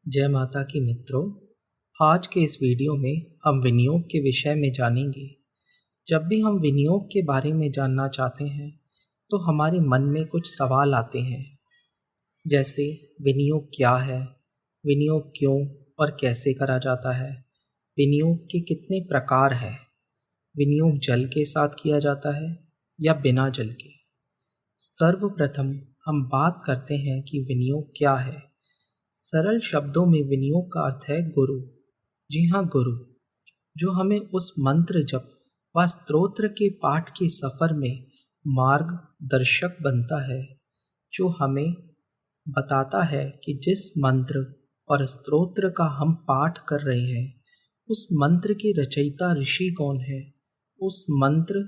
जय माता की मित्रों, आज के इस वीडियो में हम विनियोग के विषय में जानेंगे। जब भी हम विनियोग के बारे में जानना चाहते हैं तो हमारे मन में कुछ सवाल आते हैं, जैसे विनियोग क्या है, विनियोग क्यों और कैसे करा जाता है, विनियोग के कितने प्रकार हैं, विनियोग जल के साथ किया जाता है या बिना जल के। सर्वप्रथम हम बात करते हैं कि विनियोग क्या है। सरल शब्दों में विनियोग का अर्थ है गुरु। जी हाँ, गुरु जो हमें उस मंत्र जप व स्तोत्र के पाठ के सफर में मार्गदर्शक बनता है, जो हमें बताता है कि जिस मंत्र और स्तोत्र का हम पाठ कर रहे हैं उस मंत्र के रचयिता ऋषि कौन है, उस मंत्र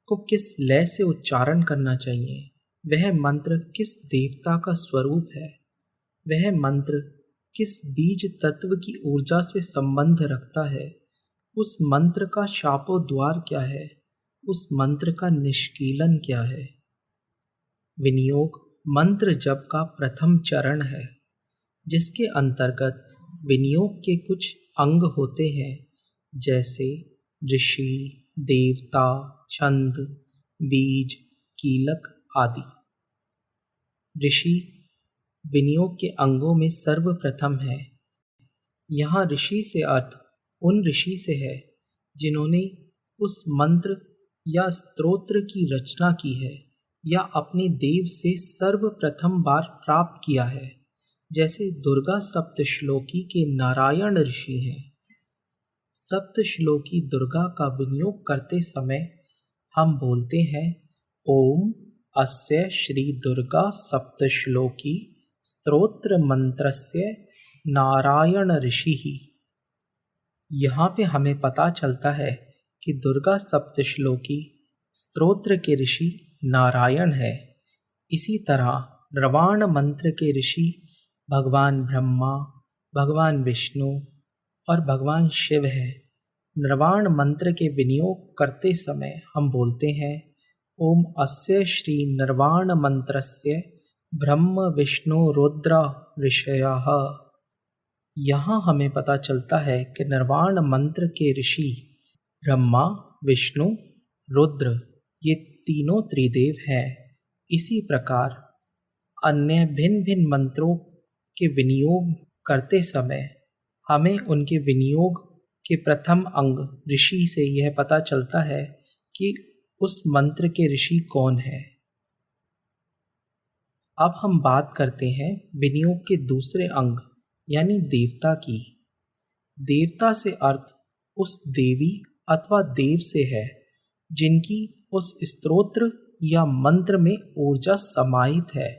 को किस लय से उच्चारण करना चाहिए, वह मंत्र किस देवता का स्वरूप है, वह मंत्र किस बीज तत्व की ऊर्जा से संबंध रखता है, उस मंत्र का शापोद्वार क्या है, उस मंत्र का निष्कीलन क्या है। विनियोग मंत्र जप का प्रथम चरण है, जिसके अंतर्गत विनियोग के कुछ अंग होते हैं, जैसे ऋषि, देवता, छंद, बीज, कीलक आदि। ऋषि विनियोग के अंगों में सर्वप्रथम है। यहाँ ऋषि से अर्थ उन ऋषि से है जिन्होंने उस मंत्र या स्तोत्र की रचना की है या अपने देव से सर्वप्रथम बार प्राप्त किया है, जैसे दुर्गा सप्तश्लोकी के नारायण ऋषि हैं। सप्तश्लोकी दुर्गा का विनियोग करते समय हम बोलते हैं ओम अस्य श्री दुर्गा सप्तश्लोकी स्तोत्र मंत्रस्य नारायण ऋषि ही। यहाँ पे हमें पता चलता है कि दुर्गा सप्तश्लोकी स्तोत्र के ऋषि नारायण है। इसी तरह नर्वाण मंत्र के ऋषि भगवान ब्रह्मा, भगवान विष्णु और भगवान शिव है। नर्वाण मंत्र के विनियोग करते समय हम बोलते हैं ओम अस्य श्री नर्वाण मंत्रस्य ब्रह्म विष्णु रुद्र ऋषयः। यहाँ हमें पता चलता है कि नर्वाण मंत्र के ऋषि ब्रह्मा, विष्णु, रुद्र ये तीनों त्रिदेव हैं। इसी प्रकार अन्य भिन्न भिन्न मंत्रों के विनियोग करते समय हमें उनके विनियोग के प्रथम अंग ऋषि से यह पता चलता है कि उस मंत्र के ऋषि कौन है। अब हम बात करते हैं विनियोग के दूसरे अंग यानी देवता की। देवता से अर्थ उस देवी अथवा देव से है जिनकी उस स्तोत्र या मंत्र में ऊर्जा समाहित है।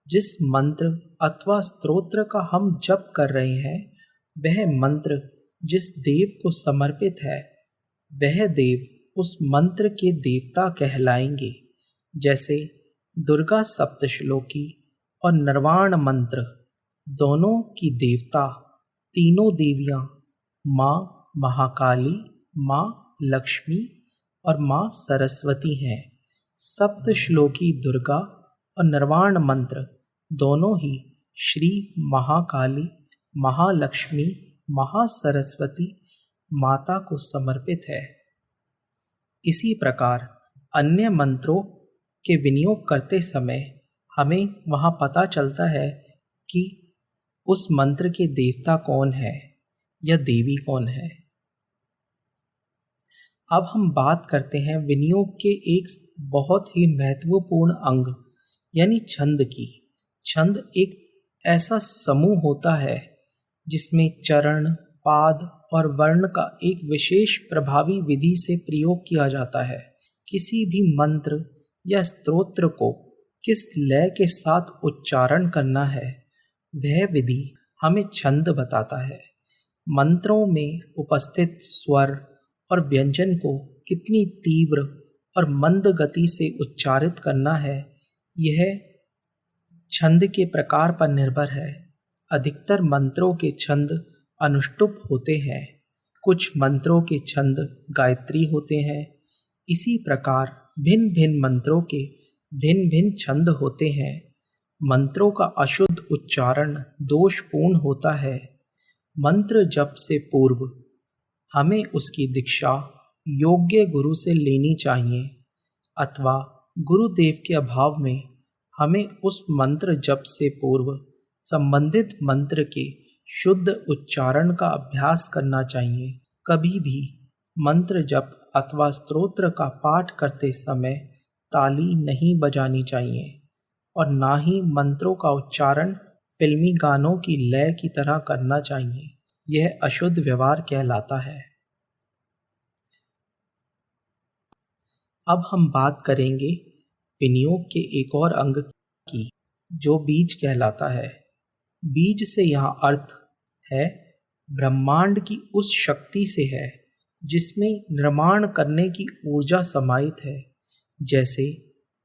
जिस मंत्र अथवा स्तोत्र का हम जप कर रहे हैं वह मंत्र जिस देव को समर्पित है वह देव उस मंत्र के देवता कहलाएंगे। जैसे दुर्गा सप्तश्लोकी और नर्वाण मंत्र दोनों की देवता तीनों देवियाँ माँ महाकाली, माँ लक्ष्मी और माँ सरस्वती हैं। सप्तश्लोकी दुर्गा और नर्वाण मंत्र दोनों ही श्री महाकाली, महालक्ष्मी, महासरस्वती माता को समर्पित है। इसी प्रकार अन्य मंत्रों के विनियोग करते समय हमें वहाँ पता चलता है कि उस मंत्र के देवता कौन है या देवी कौन है। अब हम बात करते हैं विनियोग के एक बहुत ही महत्वपूर्ण अंग यानी छंद की। छंद एक ऐसा समूह होता है जिसमें चरण, पाद और वर्ण का एक विशेष प्रभावी विधि से प्रयोग किया जाता है। किसी भी मंत्र या स्तोत्र को किस लय के साथ उच्चारण करना है वह विधि हमें छंद बताता है। मंत्रों में उपस्थित स्वर और व्यंजन को कितनी तीव्र और मंद गति से उच्चारित करना है यह छंद के प्रकार पर निर्भर है। अधिकतर मंत्रों के छंद अनुष्टुप होते हैं, कुछ मंत्रों के छंद गायत्री होते हैं। इसी प्रकार भिन्न भिन्न मंत्रों के भिन्न भिन्न छंद होते हैं। मंत्रों का अशुद्ध उच्चारण दोषपूर्ण होता है। मंत्र जप से पूर्व हमें उसकी दीक्षा योग्य गुरु से लेनी चाहिए अथवा गुरुदेव के अभाव में हमें उस मंत्र जप से पूर्व संबंधित मंत्र के शुद्ध उच्चारण का अभ्यास करना चाहिए। कभी भी मंत्र जप अथवा स्तोत्र का पाठ करते समय ताली नहीं बजानी चाहिए और ना ही मंत्रों का उच्चारण फिल्मी गानों की लय की तरह करना चाहिए। यह अशुद्ध व्यवहार कहलाता है। अब हम बात करेंगे विनियोग के एक और अंग की, जो बीज कहलाता है। बीज से यहाँ अर्थ है ब्रह्मांड की उस शक्ति से है जिसमें निर्माण करने की ऊर्जा समाहित है। जैसे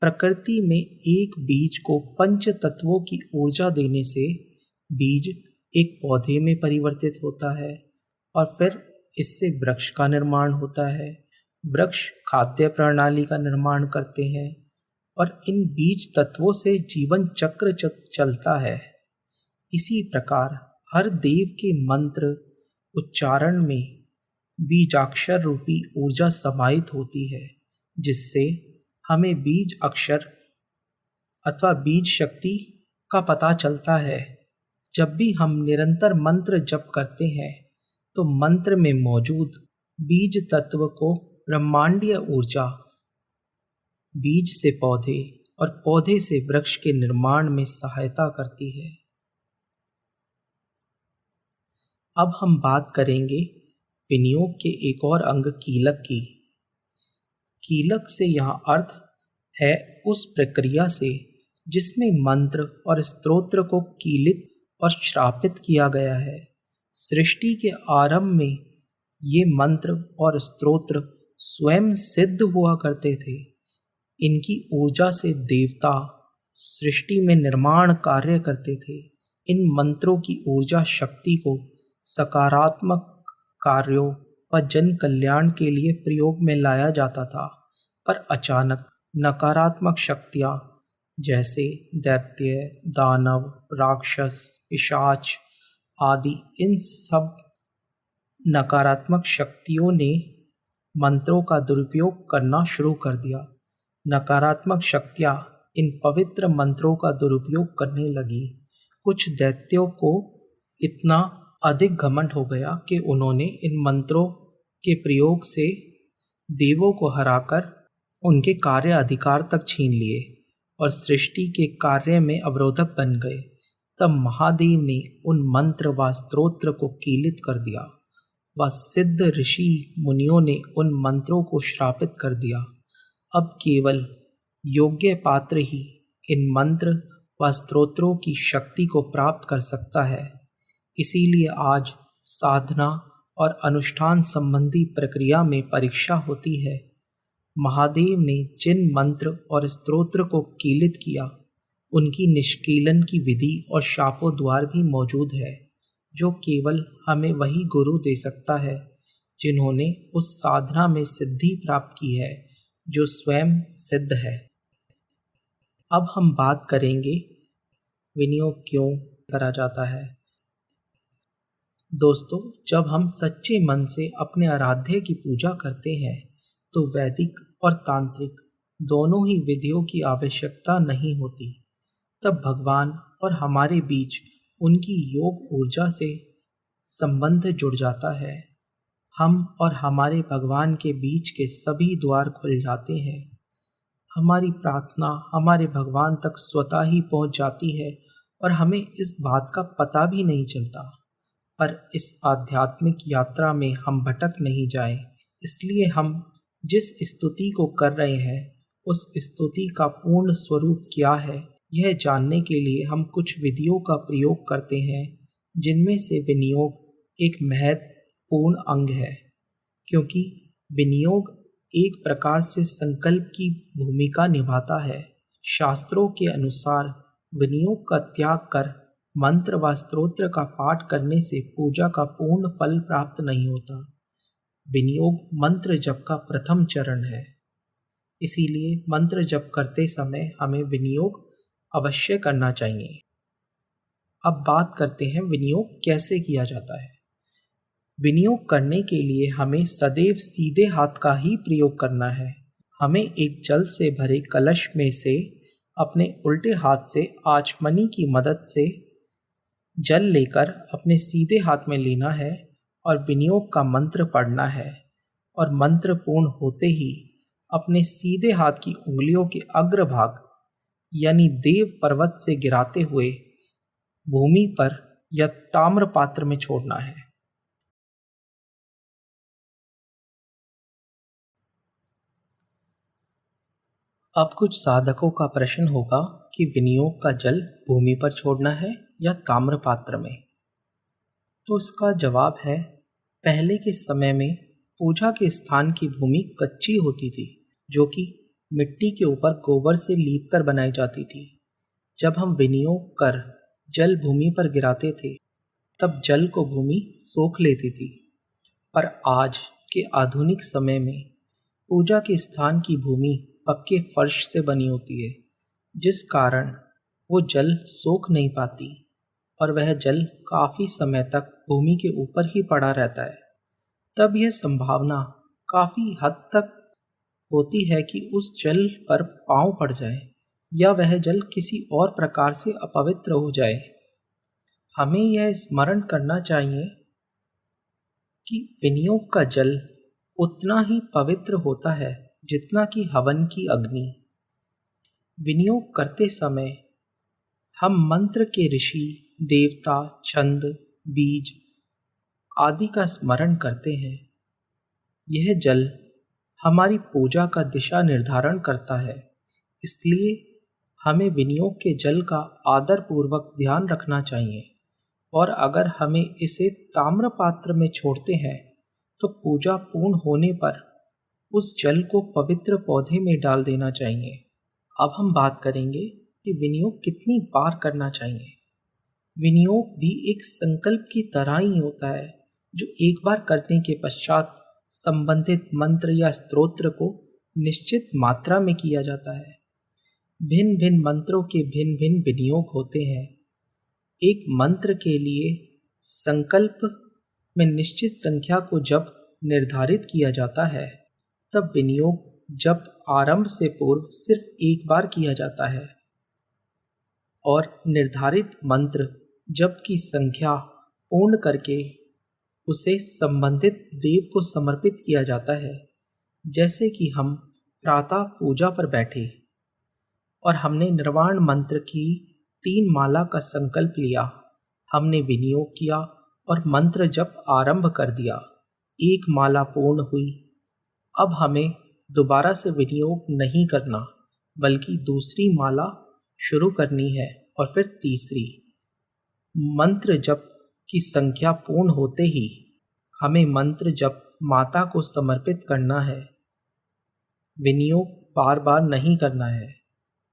प्रकृति में एक बीज को पंच तत्वों की ऊर्जा देने से बीज एक पौधे में परिवर्तित होता है और फिर इससे वृक्ष का निर्माण होता है। वृक्ष खाद्य प्रणाली का निर्माण करते हैं और इन बीज तत्वों से जीवन चक्र चलता है। इसी प्रकार हर देव के मंत्र उच्चारण में बीजाक्षर रूपी ऊर्जा समाहित होती है, जिससे हमें बीज अक्षर अथवा बीज शक्ति का पता चलता है। जब भी हम निरंतर मंत्र जप करते हैं तो मंत्र में मौजूद बीज तत्व को ब्रह्मांडीय ऊर्जा बीज से पौधे और पौधे से वृक्ष के निर्माण में सहायता करती है। अब हम बात करेंगे विनियोग के एक और अंग कीलक की। कीलक से यहाँ अर्थ है उस प्रक्रिया से जिसमें मंत्र और स्तोत्र को कीलित और श्रापित किया गया है। सृष्टि के आरंभ में ये मंत्र और स्तोत्र स्वयं सिद्ध हुआ करते थे। इनकी ऊर्जा से देवता सृष्टि में निर्माण कार्य करते थे। इन मंत्रों की ऊर्जा शक्ति को सकारात्मक कार्यों व जन कल्याण के लिए प्रयोग में लाया जाता था, पर अचानक नकारात्मक शक्तियाँ जैसे दैत्य, दानव, राक्षस, पिशाच आदि इन सब नकारात्मक शक्तियों ने मंत्रों का दुरुपयोग करना शुरू कर दिया। नकारात्मक शक्तियाँ इन पवित्र मंत्रों का दुरुपयोग करने लगी। कुछ दैत्यों को इतना अधिक घमंड हो गया कि उन्होंने इन मंत्रों के प्रयोग से देवों को हराकर उनके कार्य अधिकार तक छीन लिए और सृष्टि के कार्य में अवरोधक बन गए। तब महादेव ने उन मंत्र व स्तोत्र को कीलित कर दिया व सिद्ध ऋषि मुनियों ने उन मंत्रों को श्रापित कर दिया। अब केवल योग्य पात्र ही इन मंत्र व स्तोत्रों की शक्ति को प्राप्त कर सकता है। इसीलिए आज साधना और अनुष्ठान संबंधी प्रक्रिया में परीक्षा होती है। महादेव ने जिन मंत्र और स्तोत्र को कीलित किया उनकी निष्कीलन की विधि और शापोद्वार भी मौजूद है, जो केवल हमें वही गुरु दे सकता है जिन्होंने उस साधना में सिद्धि प्राप्त की है जो स्वयं सिद्ध है। अब हम बात करेंगे विनियोग क्यों करा जाता है। दोस्तों, जब हम सच्चे मन से अपने आराध्य की पूजा करते हैं तो वैदिक और तांत्रिक दोनों ही विधियों की आवश्यकता नहीं होती। तब भगवान और हमारे बीच उनकी योग ऊर्जा से संबंध जुड़ जाता है। हम और हमारे भगवान के बीच के सभी द्वार खुल जाते हैं। हमारी प्रार्थना हमारे भगवान तक स्वतः ही पहुंच जाती है और हमें इस बात का पता भी नहीं चलता। पर इस आध्यात्मिक यात्रा में हम भटक नहीं जाएं, इसलिए हम जिस स्तुति को कर रहे हैं उस स्तुति का पूर्ण स्वरूप क्या है, यह जानने के लिए हम कुछ विधियों का प्रयोग करते हैं, जिनमें से विनियोग एक महत्वपूर्ण अंग है। क्योंकि विनियोग एक प्रकार से संकल्प की भूमिका निभाता है। शास्त्रों के अनुसार विनियोग का त्याग कर मंत्र व स्तोत्र का पाठ करने से पूजा का पूर्ण फल प्राप्त नहीं होता। विनियोग मंत्र जप का प्रथम चरण है। इसीलिए मंत्र जप करते समय हमें विनियोग अवश्य करना चाहिए। अब बात करते हैं विनियोग कैसे किया जाता है। विनियोग करने के लिए हमें सदैव सीधे हाथ का ही प्रयोग करना है। हमें एक जल से भरे कलश में से अपने उल्टे हाथ से आचमनी की मदद से जल लेकर अपने सीधे हाथ में लेना है और विनियोग का मंत्र पढ़ना है, और मंत्र पूर्ण होते ही अपने सीधे हाथ की उंगलियों के अग्रभाग यानी देव पर्वत से गिराते हुए भूमि पर या ताम्र पात्र में छोड़ना है। अब कुछ साधकों का प्रश्न होगा कि विनियोग का जल भूमि पर छोड़ना है या ताम्र पात्र में। तो इसका जवाब है, पहले के समय में पूजा के स्थान की भूमि कच्ची होती थी, जो कि मिट्टी के ऊपर गोबर से लीप कर बनाई जाती थी। जब हम विनियोग कर जल भूमि पर गिराते थे, तब जल को भूमि सोख लेती थी। पर आज के आधुनिक समय में पूजा के स्थान की भूमि पक्के फर्श से बनी होती है, जिस कारण वो जल सोख नहीं पाती और वह जल काफ़ी समय तक भूमि के ऊपर ही पड़ा रहता है। तब यह संभावना काफ़ी हद तक होती है कि उस जल पर पाँव पड़ जाए या वह जल किसी और प्रकार से अपवित्र हो जाए। हमें यह स्मरण करना चाहिए कि विनियोग का जल उतना ही पवित्र होता है जितना कि हवन की अग्नि। विनियोग करते समय हम मंत्र के ऋषि, देवता, छंद, बीज आदि का स्मरण करते हैं। यह जल हमारी पूजा का दिशा निर्धारण करता है, इसलिए हमें विनियोग के जल का आदरपूर्वक ध्यान रखना चाहिए। और अगर हमें इसे ताम्र पात्र में छोड़ते हैं तो पूजा पूर्ण होने पर उस जल को पवित्र पौधे में डाल देना चाहिए। अब हम बात करेंगे कि विनियोग कितनी बार करना चाहिए। विनियोग भी एक संकल्प की तरह ही होता है, जो एक बार करने के पश्चात संबंधित मंत्र या स्तोत्र को निश्चित मात्रा में किया जाता है। भिन्न भिन्न मंत्रों के भिन्न भिन्न विनियोग होते हैं। एक मंत्र के लिए संकल्प में निश्चित संख्या को जब निर्धारित किया जाता है, तब विनियोग जब आरंभ से पूर्व सिर्फ एक बार किया जाता है, और निर्धारित मंत्र जब की संख्या पूर्ण करके उसे संबंधित देव को समर्पित किया जाता है। जैसे कि हम प्रातः पूजा पर बैठे और हमने निर्वाण मंत्र की 3 माला का संकल्प लिया, हमने विनियोग किया और मंत्र जप आरंभ कर दिया। 1 माला पूर्ण हुई। अब हमें दोबारा से विनियोग नहीं करना, बल्कि दूसरी माला शुरू करनी है और फिर तीसरी। मंत्र जप की संख्या पूर्ण होते ही हमें मंत्र जप माता को समर्पित करना है। विनियोग बार बार नहीं करना है।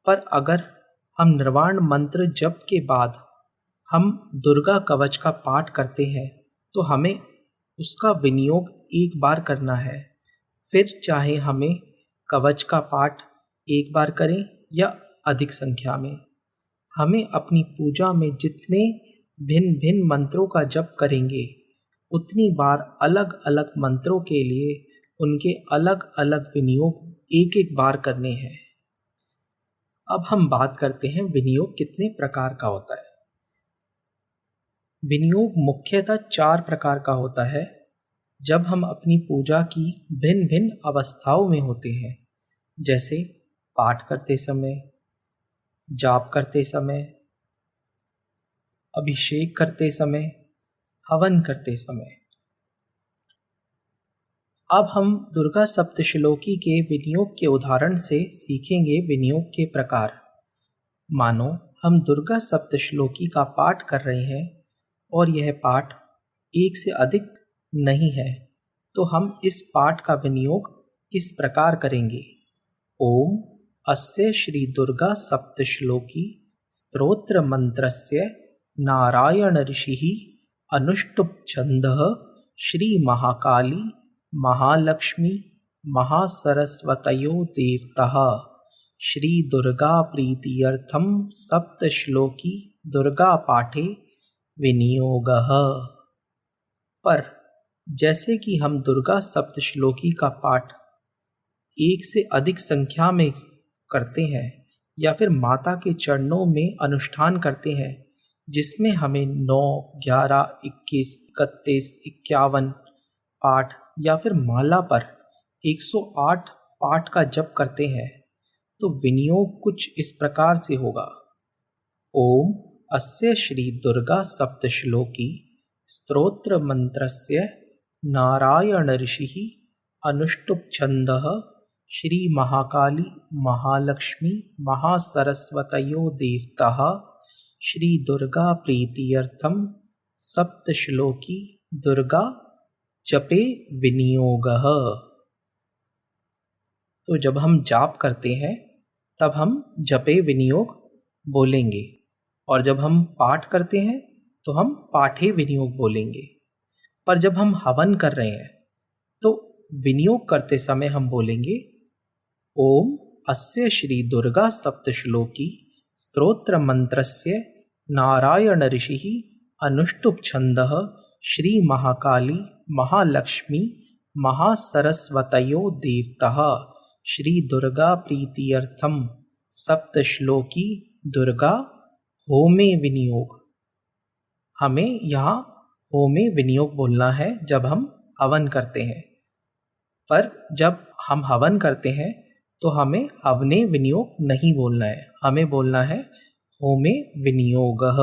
पर अगर हम निर्वाण मंत्र जप के बाद हम दुर्गा कवच का पाठ करते हैं, तो हमें उसका विनियोग एक बार करना है। फिर चाहे हमें कवच का पाठ एक बार करें या अधिक संख्या में, हमें अपनी पूजा में जितने भिन्न भिन्न मंत्रों का जप करेंगे, उतनी बार अलग अलग मंत्रों के लिए उनके अलग अलग विनियोग एक एक बार करने हैं। अब हम बात करते हैं विनियोग कितने प्रकार का होता है। विनियोग मुख्यतः 4 प्रकार का होता है। जब हम अपनी पूजा की भिन्न भिन्न अवस्थाओं में होते हैं, जैसे पाठ करते समय, जाप करते समय, अभिषेक करते समय, हवन करते समय। अब हम दुर्गा सप्तश्लोकी के विनियोग के उदाहरण से सीखेंगे विनियोग के प्रकार। मानो हम दुर्गा सप्तश्लोकी का पाठ कर रहे हैं और यह पाठ एक से अधिक नहीं है, तो हम इस पाठ का विनियोग इस प्रकार करेंगे। ओम अस्य श्री दुर्गा सप्तश्लोकी स्तोत्र मंत्रस्य नारायण ऋषिः अनुष्टुप् छन्दः श्री महाकाली महालक्ष्मी महासरस्वतयो देवतः श्री दुर्गा प्रीत्यर्थम सप्तश्लोकी दुर्गा पाठे विनियोगः। पर जैसे कि हम दुर्गा सप्तश्लोकी का पाठ एक से अधिक संख्या में करते हैं या फिर माता के चरणों में अनुष्ठान करते हैं, जिसमें हमें 9, 11, 21, 31, 51 पाठ या फिर माला पर 108 पाठ का जप करते हैं, तो विनियोग कुछ इस प्रकार से होगा। ओम अस्य श्री दुर्गा सप्तश्लोकी स्तोत्र मंत्रस्य नारायण ऋषिः अनुष्टुप् छन्दः श्री महाकाली महालक्ष्मी महासरस्वतयो देवतः श्री दुर्गा प्रीत्यर्थम सप्तश्लोकी दुर्गा जपे विनियोगः। तो जब हम जाप करते हैं तब हम जपे विनियोग बोलेंगे, और जब हम पाठ करते हैं तो हम पाठे विनियोग बोलेंगे। पर जब हम हवन कर रहे हैं तो विनियोग करते समय हम बोलेंगे ओम अस्य श्री दुर्गा सप्तश्लोकी स्तोत्र मंत्रस्य नारायण ऋषिः अनुष्टुप् छन्दः श्री महाकाली महालक्ष्मी महासरस्वतयो देवतः श्री दुर्गा प्रीत्यर्थम सप्तश्लोकी दुर्गा होमे विनियोग। हमें यहाँ होमे विनियोग बोलना है जब हम हवन करते हैं, पर जब हम हवन करते हैं तो हमें हवने विनियोग नहीं बोलना है, हमें बोलना है होमे विनियोगः।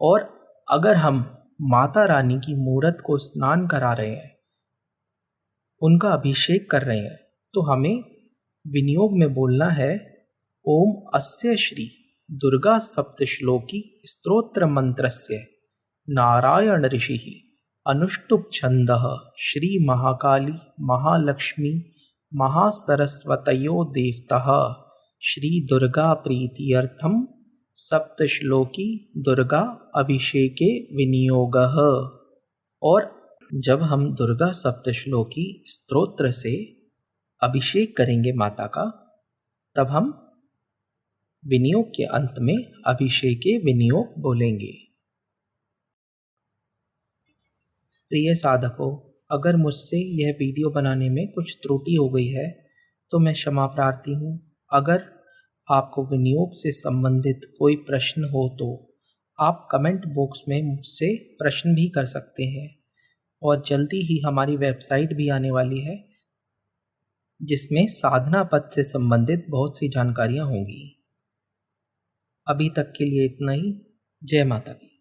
और अगर हम माता रानी की मूरत को स्नान करा रहे हैं, उनका अभिषेक कर रहे हैं, तो हमें विनियोग में बोलना है ओम अस्य श्री दुर्गा सप्तश्लोकी स्तोत्र मंत्रस्य नारायण ऋषिः अनुष्टुप् छन्दः श्री महाकाली महालक्ष्मी महासरस्वतयो देवतः श्री दुर्गा प्रीत्यर्थम सप्तश्लोकी दुर्गा अभिषेके विनियोगः। और जब हम दुर्गा सप्तश्लोकी स्तोत्र से अभिषेक करेंगे माता का, तब हम विनियोग के अंत में अभिषेके विनियोग बोलेंगे। प्रिय साधकों, अगर मुझसे यह वीडियो बनाने में कुछ त्रुटि हो गई है तो मैं क्षमा प्रार्थी हूँ। अगर आपको विनियोग से संबंधित कोई प्रश्न हो तो आप कमेंट बॉक्स में मुझसे प्रश्न भी कर सकते हैं, और जल्दी ही हमारी वेबसाइट भी आने वाली है जिसमें साधना पद से संबंधित बहुत सी जानकारियाँ होंगी। अभी तक के लिए इतना ही। जय माता की।